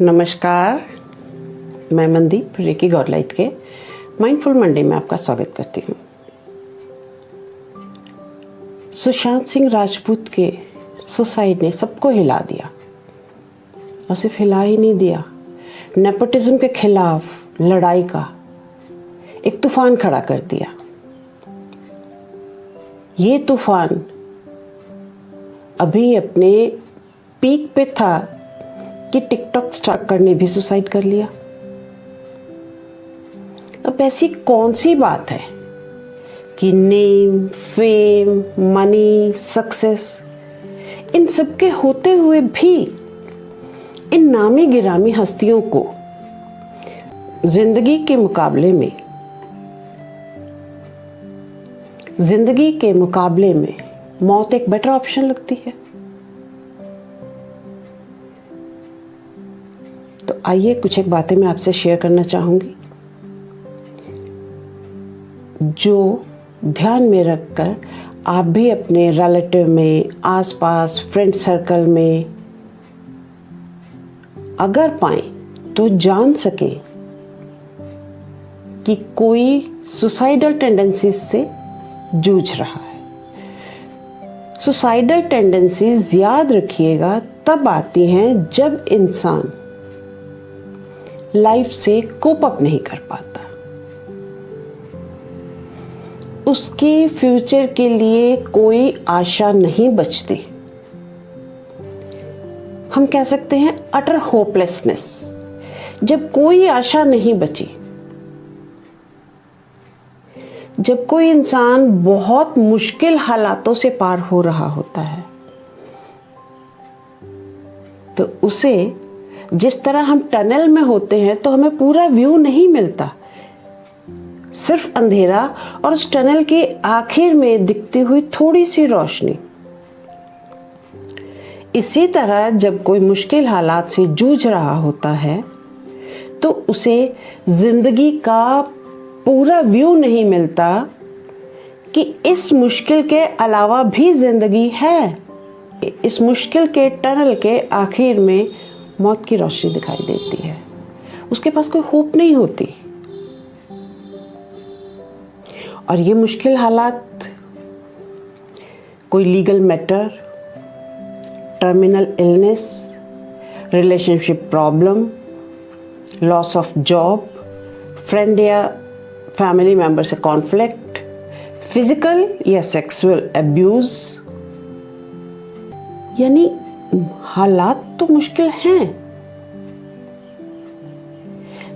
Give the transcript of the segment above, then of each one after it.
नमस्कार, मैं मनदीप रेकी गॉडलाइट के माइंडफुल मंडे में आपका स्वागत करती हूँ। सुशांत सिंह राजपूत के सुसाइड ने सबको हिला दिया और सिर्फ हिला ही नहीं दिया, नेपोटिज्म के खिलाफ लड़ाई का एक तूफान खड़ा कर दिया। ये तूफान अभी अपने पीक पे था कि टिकटॉक स्टार्ट करने भी सुसाइड कर लिया। अब ऐसी कौन सी बात है कि name, fame, money, success in सब के होते हुए भी इन नामी गिरामी हस्तियों को जिंदगी के मुकाबले में मौत एक बेटर ऑप्शन लगती है। तो आइए कुछ एक बातें मैं आपसे शेयर करना चाहूंगी जो ध्यान में रखकर आप भी अपने रिलेटिव में, आसपास, फ्रेंड सर्कल में अगर पाएं तो जान सके कि कोई सुसाइडल टेंडेंसीज से जूझ रहा है। सुसाइडल टेंडेंसीज याद रखिएगा तब आती हैं जब इंसान लाइफ से कोप अप नहीं कर पाता, उसके फ्यूचर के लिए कोई आशा नहीं बचती। हम कह सकते हैं अटर होपलेसनेस। जब कोई आशा नहीं बची, जब कोई इंसान बहुत मुश्किल हालातों से पार हो रहा होता है तो उसे जिस तरह हम टनल में होते हैं तो हमें पूरा व्यू नहीं मिलता, सिर्फ अंधेरा और उस टनल के आखिर में दिखती हुई थोड़ी सी रोशनी। इसी तरह जब कोई मुश्किल हालात से जूझ रहा होता है तो उसे जिंदगी का पूरा व्यू नहीं मिलता कि इस मुश्किल के अलावा भी जिंदगी है। इस मुश्किल के टनल के आखिर में मौत की रोशनी दिखाई देती है। उसके पास कोई होप नहीं होती। और ये मुश्किल हालात कोई legal matter, terminal illness, relationship problem, loss of job, friend या फैमिली मेंबर से कॉन्फ्लिक्ट, फिजिकल या सेक्सुअल अब्यूज, यानी हालात तो मुश्किल हैं,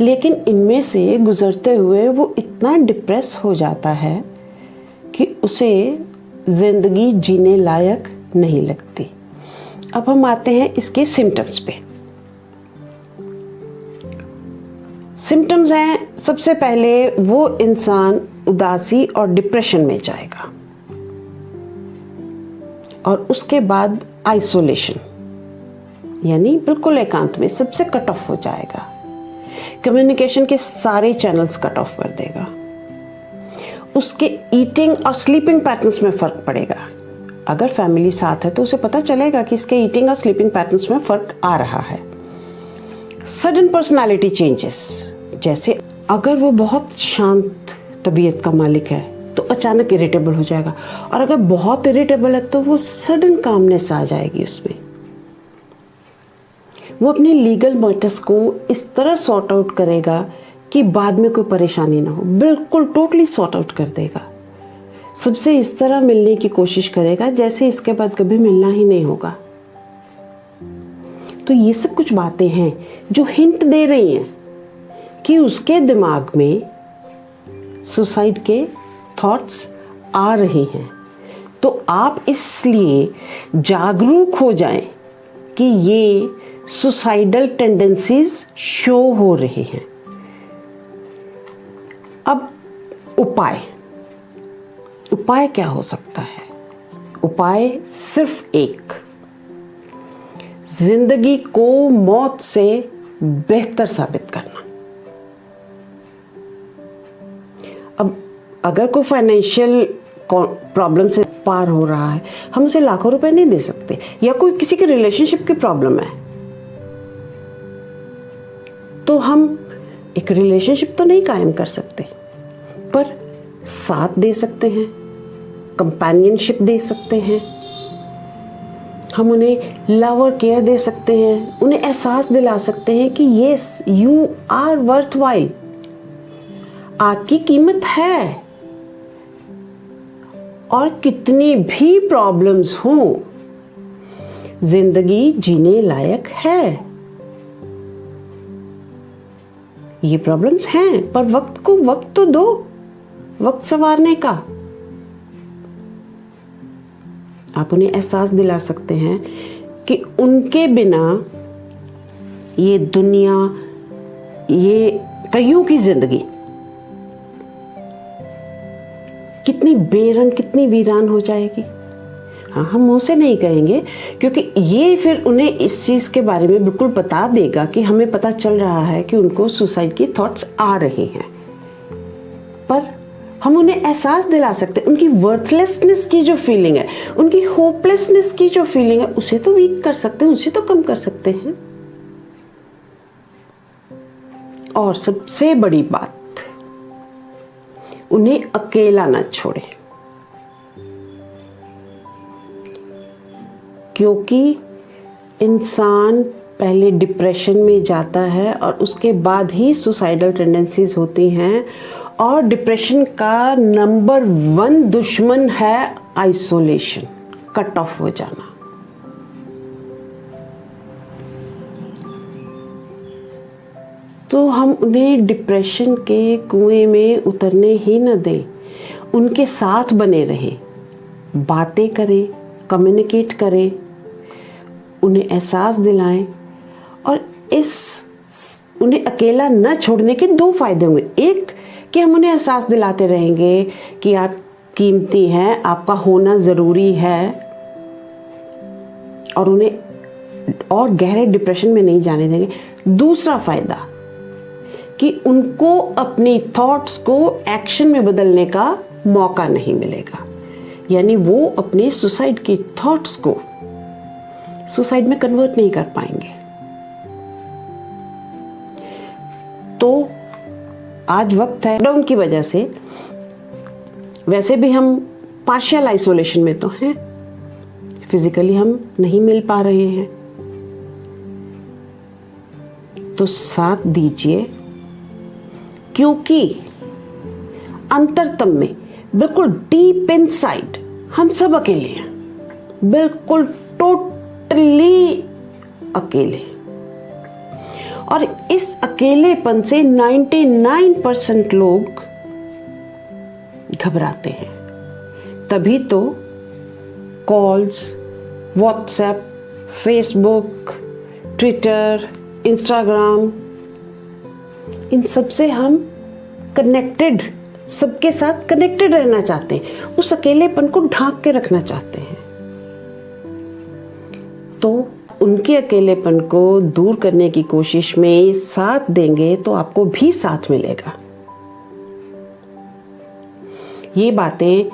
लेकिन इनमें से गुजरते हुए वो इतना डिप्रेस हो जाता है कि उसे जिंदगी जीने लायक नहीं लगती। अब हम आते हैं इसके सिम्टम्स पे। सिम्टम्स हैं, सबसे पहले वो इंसान उदासी और डिप्रेशन में जाएगा और उसके बाद आइसोलेशन, यानी बिल्कुल एकांत में सबसे कट ऑफ हो जाएगा। कम्युनिकेशन के सारे चैनल्स कट ऑफ कर देगा। उसके ईटिंग और स्लीपिंग पैटर्न्स में फर्क पड़ेगा। अगर फैमिली साथ है तो उसे पता चलेगा कि इसके ईटिंग और स्लीपिंग पैटर्न्स में फर्क आ रहा है। सडन पर्सनालिटी चेंजेस, जैसे अगर वो बहुत शांत तबीयत का मालिक है तो अचानक इरिटेबल हो जाएगा, और अगर बहुत इरिटेबल है तो वो सडन कामनेस आ जाएगी उसमें। वो अपने लीगल मैटर्स को इस तरह सॉर्ट आउट करेगा कि बाद में कोई परेशानी ना हो, बिल्कुल टोटली सॉर्ट आउट कर देगा। सबसे इस तरह मिलने की कोशिश करेगा जैसे इसके बाद कभी मिलना ही नहीं होगा। तो ये सब कुछ बातें हैं जो हिंट दे रही हैं कि उसके दिमाग में सुसाइड के थॉट्स आ रहे हैं। तो आप इसलिए जागरूक हो जाएं कि ये सुसाइडल टेंडेंसीज शो हो रहे हैं। अब उपाय क्या हो सकता है? उपाय सिर्फ एक, जिंदगी को मौत से बेहतर साबित करना। अब अगर कोई फाइनेंशियल प्रॉब्लम से पार हो रहा है, हम उसे लाखों रुपए नहीं दे सकते, या कोई किसी के रिलेशनशिप की प्रॉब्लम है तो हम एक रिलेशनशिप तो नहीं कायम कर सकते, पर साथ दे सकते हैं, कंपेनियनशिप दे सकते हैं, हम उन्हें लव और केयर दे सकते हैं, उन्हें एहसास दिला सकते हैं कि यस यू आर वर्थवाइल, आपकी कीमत है। और कितनी भी प्रॉब्लम्स हों, जिंदगी जीने लायक है। ये प्रॉब्लम्स हैं, पर वक्त को वक्त तो दो, वक्त संवारने का। आप उन्हें एहसास दिला सकते हैं कि उनके बिना ये दुनिया, ये कईयों की जिंदगी कितनी बेरंग, कितनी वीरान हो जाएगी। हाँ, हम मुंह से नहीं कहेंगे, क्योंकि ये फिर उन्हें इस चीज़ के बारे में बिल्कुल बता देगा कि हमें पता चल रहा है कि उनको सुसाइड की थॉट्स आ रहे हैं। पर हम उन्हें एहसास दिला सकते हैं, उनकी वर्थलेसनेस की जो फीलिंग है, उनकी होपलेसनेस की जो फीलिंग है, उसे तो वीक कर सकते हैं, उसे तो कम कर सकते हैं। और सबसे बड़ी बात, उन्हें अकेला ना छोड़े, क्योंकि इंसान पहले डिप्रेशन में जाता है और उसके बाद ही सुसाइडल टेंडेंसीज होती हैं। और डिप्रेशन का नंबर 1 दुश्मन है आइसोलेशन, कट ऑफ हो जाना। तो हम उन्हें डिप्रेशन के कुएं में उतरने ही न दें, उनके साथ बने रहें, बातें करें, कम्युनिकेट करें, उन्हें एहसास दिलाएं। और उन्हें अकेला न छोड़ने के 2 फायदे होंगे। एक कि हम उन्हें एहसास दिलाते रहेंगे कि आप कीमती हैं, आपका होना ज़रूरी है, और उन्हें और गहरे डिप्रेशन में नहीं जाने देंगे। दूसरा फ़ायदा कि उनको अपनी थॉट्स को एक्शन में बदलने का मौका नहीं मिलेगा, यानी वो अपने सुसाइड की थॉट्स को सुसाइड में कन्वर्ट नहीं कर पाएंगे। तो आज वक्त है, लॉकडाउन की वजह से वैसे भी हम पार्शियल आइसोलेशन में तो हैं, फिजिकली हम नहीं मिल पा रहे हैं, तो साथ दीजिए, क्योंकि अंतरतम में बिल्कुल डीप इनसाइड हम सब अकेले हैं, बिल्कुल टोटली अकेले। और इस अकेलेपन से 99% लोग घबराते हैं। तभी तो calls, WhatsApp, Facebook, Twitter, Instagram, इन सब से हम कनेक्टेड, सबके साथ कनेक्टेड रहना चाहते हैं, उस अकेलेपन को ढांक के रखना चाहते हैं। तो उनके अकेलेपन को दूर करने की कोशिश में साथ देंगे तो आपको भी साथ मिलेगा। ये बातें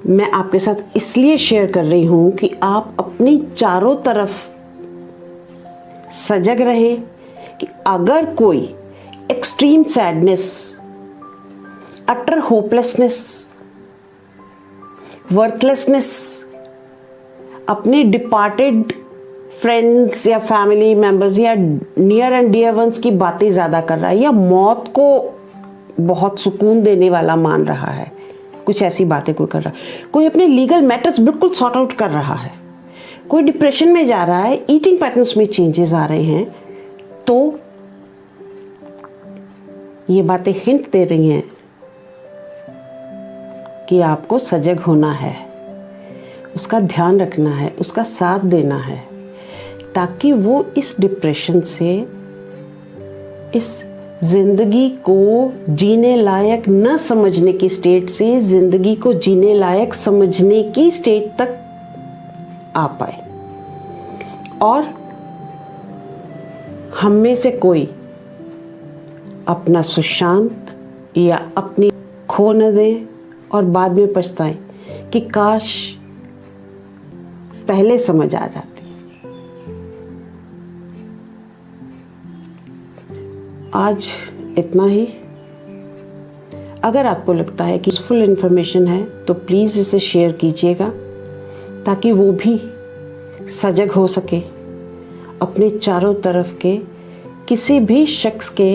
मैं आपके साथ इसलिए शेयर कर रही हूं कि आप अपनी चारों तरफ सजग रहें कि अगर कोई एक्सट्रीम सैडनेस, अटर होपलेसनेस, वर्थलेसनेस, अपने डिपार्टेड फ्रेंड्स या फैमिली मेंबर्स या नियर एंड डियर वंस की बातें ज़्यादा कर रहा है, या मौत को बहुत सुकून देने वाला मान रहा है, कुछ ऐसी बातें कोई कर रहा है, कोई अपने लीगल मैटर्स बिल्कुल सॉर्ट आउट कर रहा है, कोई डिप्रेशन में जा रहा है, ईटिंग पैटर्न्स में चेंजेस आ रहे हैं, तो ये बातें हिंट दे रही हैं कि आपको सजग होना है, उसका ध्यान रखना है, उसका साथ देना है, ताकि वो इस डिप्रेशन से, इस जिंदगी को जीने लायक न समझने की स्टेट से जिंदगी को जीने लायक समझने की स्टेट तक आ पाए। और हम में से कोई अपना सुशांत या अपनी खो न दे और बाद में पछताए कि काश पहले समझ आ जाती। आज इतना ही। अगर आपको लगता है कि यूज़फुल इन्फॉर्मेशन है तो प्लीज़ इसे शेयर कीजिएगा ताकि वो भी सजग हो सके अपने चारों तरफ के किसी भी शख्स के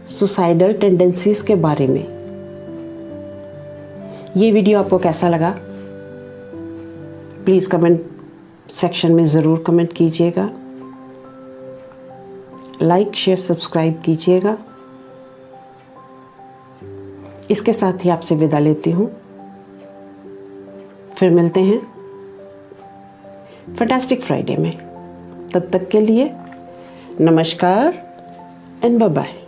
सुसाइडल टेंडेंसीज के बारे में। ये वीडियो आपको कैसा लगा प्लीज़ कमेंट सेक्शन में ज़रूर कमेंट कीजिएगा। लाइक शेयर सब्सक्राइब कीजिएगा। इसके साथ ही आपसे विदा लेती हूँ। फिर मिलते हैं फैंटास्टिक फ्राइडे में। तब तक के लिए नमस्कार एंड बाय बाय।